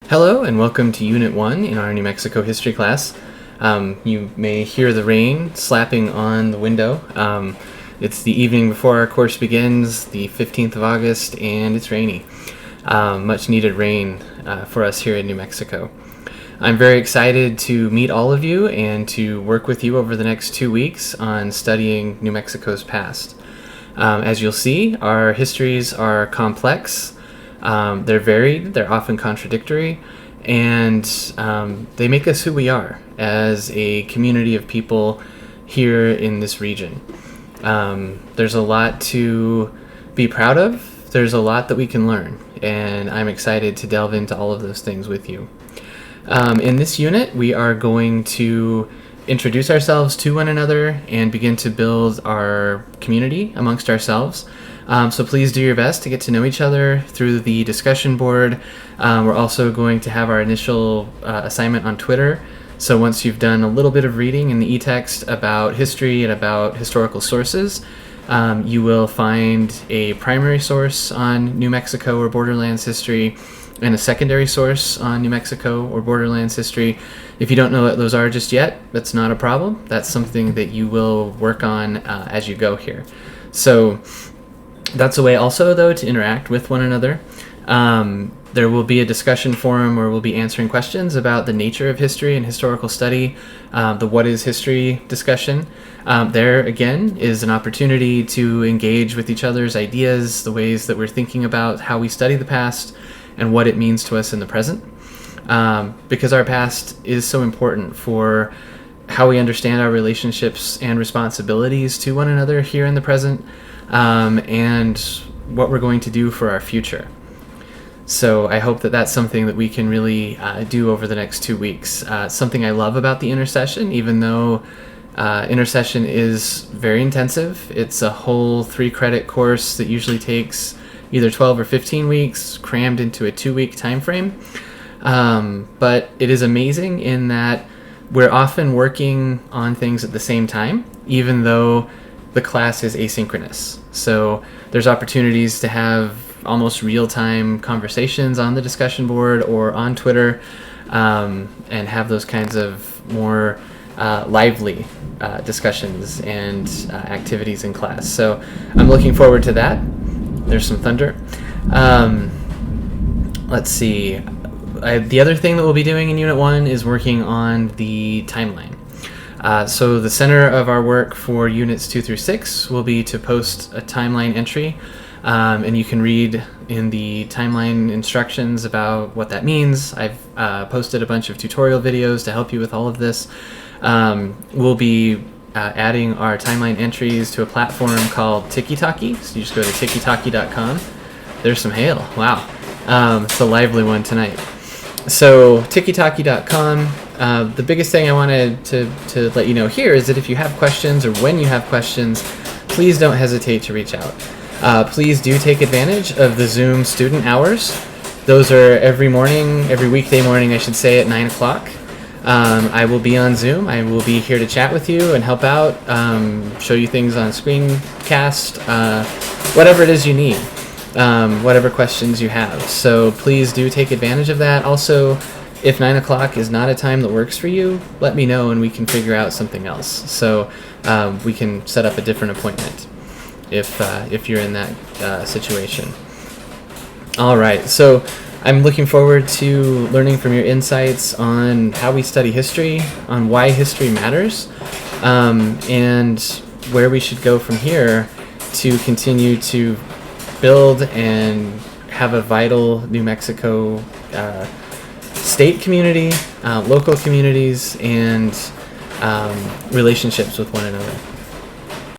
Hello and welcome to Unit 1 in our New Mexico history class. You may hear the rain slapping on the window. It's the evening before our course begins, the 15th of August, and it's rainy. Much needed rain for us here in New Mexico. I'm very excited to meet all of you and to work with you over the next 2 weeks on studying New Mexico's past. As you'll see, our histories are complex. They're varied, they're often contradictory, and they make us who we are as a community of people here in this region. There's a lot to be proud of, there's a lot that we can learn, and I'm excited to delve into all of those things with you. In this unit, we are going to introduce ourselves to one another and begin to build our community amongst ourselves. So please do your best to get to know each other through the discussion board. We're also going to have our initial assignment on Twitter. So once you've done a little bit of reading in the e-text about history and about historical sources, you will find a primary source on New Mexico or Borderlands history and a secondary source on New Mexico or Borderlands history. If you don't know what those are just yet, that's not a problem. That's something that you will work on as you go here. So that's a way also, though, to interact with one another. There will be a discussion forum where we'll be answering questions about the nature of history and historical study, the what is history discussion. There, again, is an opportunity to engage with each other's ideas, the ways that we're thinking about how we study the past and what it means to us in the present. Because our past is so important for how we understand our relationships and responsibilities to one another here in the present, and what we're going to do for our future. So I hope that that's something that we can really do over the next 2 weeks. Something I love about the intercession, even though intercession is very intensive. It's a whole 3-credit course that usually takes either 12 or 15 weeks, crammed into a 2-week time frame. But it is amazing in that we're often working on things at the same time, even though the class is asynchronous. So there's opportunities to have almost real-time conversations on the discussion board or on Twitter, and have those kinds of more lively discussions and activities in class. So I'm looking forward to that. There's some thunder. Let's see. The other thing that we'll be doing in Unit 1 is working on the timeline. So the center of our work for Units 2 through 6 will be to post a timeline entry, and you can read in the timeline instructions about what that means. I've posted a bunch of tutorial videos to help you with all of this. We'll be adding our timeline entries to a platform called Tiki-Taki. So you just go to tikitaki.com. There's some hail. Wow. It's a lively one tonight. So tikitaki.com. The biggest thing I wanted to let you know here is that if you have questions or when you have questions, please don't hesitate to reach out. Please do take advantage of the Zoom student hours. Those are every weekday morning, I should say, at 9 o'clock. I will be on Zoom. I will be here to chat with you and help out, show you things on screencast, whatever it is you need, whatever questions you have. So please do take advantage of that. Also, if 9 o'clock is not a time that works for you, let me know and we can figure out something else. So we can set up a different appointment if you're in that situation. All right, so I'm looking forward to learning from your insights on how we study history, on why history matters, and where we should go from here to continue to build and have a vital New Mexico state community, local communities, and relationships with one another.